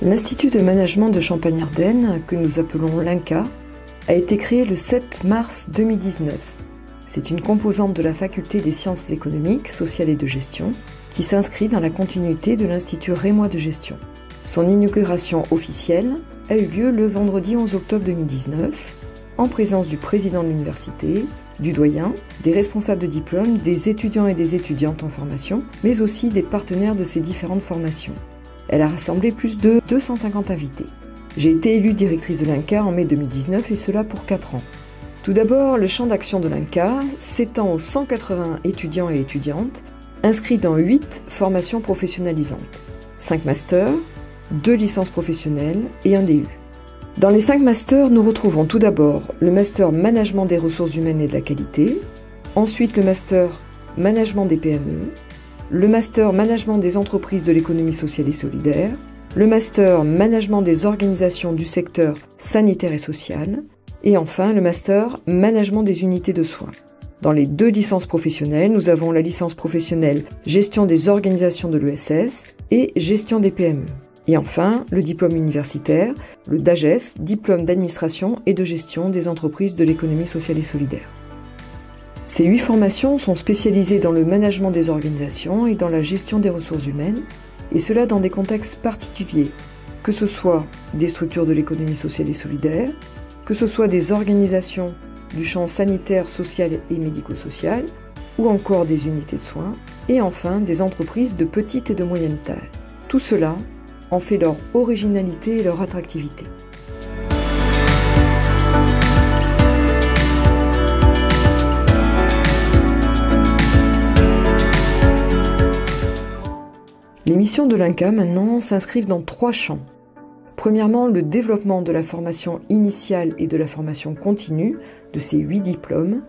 L'Institut de management de Champagne-Ardenne, que nous appelons l'INCa, a été créé le 7 mars 2019. C'est une composante de la Faculté des sciences économiques, sociales et de gestion qui s'inscrit dans la continuité de l'Institut rémois de gestion. Son inauguration officielle a eu lieu le vendredi 11 octobre 2019, en présence du président de l'université, du doyen, des responsables de diplôme, des étudiants et des étudiantes en formation, mais aussi des partenaires de ces différentes formations. Elle a rassemblé plus de 250 invités. J'ai été élue directrice de l'INCa en mai 2019 et cela pour 4 ans. Tout d'abord, le champ d'action de l'INCa s'étend aux 180 étudiants et étudiantes inscrits dans 8 formations professionnalisantes, 5 masters, 2 licences professionnelles et un DU. Dans les 5 masters, nous retrouvons tout d'abord le master Management des ressources humaines et de la qualité, ensuite le master Management des PME, le master Management des entreprises de l'économie sociale et solidaire, le master Management des organisations du secteur sanitaire et social, et enfin le master Management des unités de soins. Dans les 2 licences professionnelles, nous avons la licence professionnelle Gestion des organisations de l'ESS et Gestion des PME. Et enfin, le diplôme universitaire, le DAGES, diplôme d'administration et de gestion des entreprises de l'économie sociale et solidaire. Ces 8 formations sont spécialisées dans le management des organisations et dans la gestion des ressources humaines, et cela dans des contextes particuliers, que ce soit des structures de l'économie sociale et solidaire, que ce soit des organisations du champ sanitaire, social et médico-social, ou encore des unités de soins, et enfin des entreprises de petite et de moyenne taille. Tout cela en fait leur originalité et leur attractivité. Les missions de l'INCa maintenant s'inscrivent dans 3 champs. Premièrement, le développement de la formation initiale et de la formation continue de ces 8 diplômes,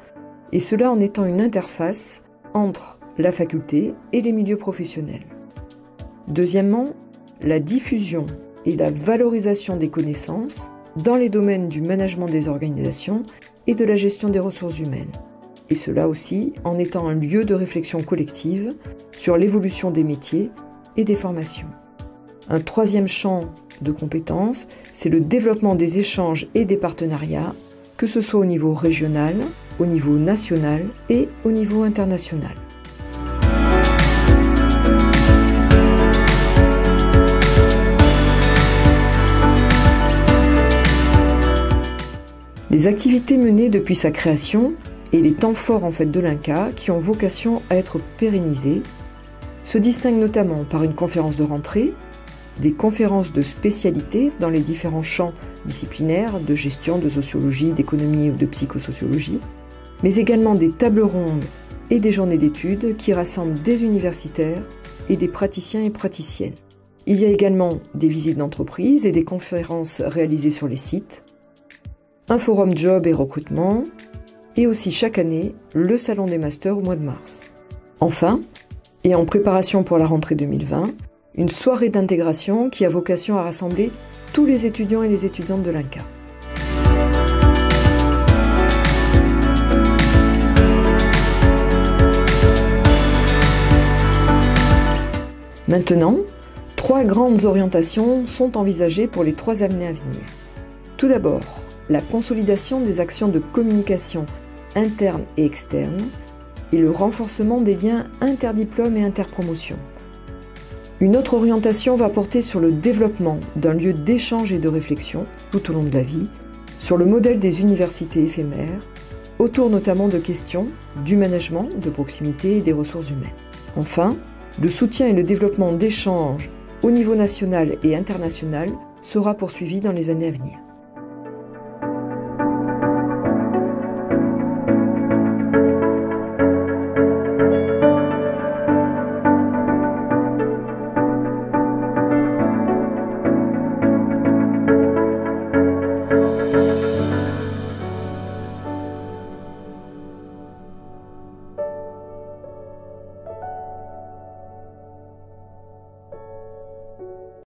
et cela en étant une interface entre la faculté et les milieux professionnels. Deuxièmement, la diffusion et la valorisation des connaissances dans les domaines du management des organisations et de la gestion des ressources humaines. Et cela aussi en étant un lieu de réflexion collective sur l'évolution des métiers et des formations. Un 3e champ de compétences, c'est le développement des échanges et des partenariats, que ce soit au niveau régional, au niveau national et au niveau international. Les activités menées depuis sa création et les temps forts de l'INCa qui ont vocation à être pérennisés se distinguent notamment par une conférence de rentrée, des conférences de spécialité dans les différents champs disciplinaires de gestion, de sociologie, d'économie ou de psychosociologie, mais également des tables rondes et des journées d'études qui rassemblent des universitaires et des praticiens et praticiennes. Il y a également des visites d'entreprise et des conférences réalisées sur les sites, un forum job et recrutement, et aussi chaque année le salon des masters au mois de mars. Enfin, et en préparation pour la rentrée 2020, une soirée d'intégration qui a vocation à rassembler tous les étudiants et les étudiantes de l'INCa. Maintenant, 3 grandes orientations sont envisagées pour les 3 années à venir. Tout d'abord, la consolidation des actions de communication interne et externe et le renforcement des liens interdiplômes et interpromotion. Une autre orientation va porter sur le développement d'un lieu d'échange et de réflexion tout au long de la vie, sur le modèle des universités éphémères, autour notamment de questions du management, de proximité et des ressources humaines. Enfin, le soutien et le développement d'échanges au niveau national et international sera poursuivi dans les années à venir.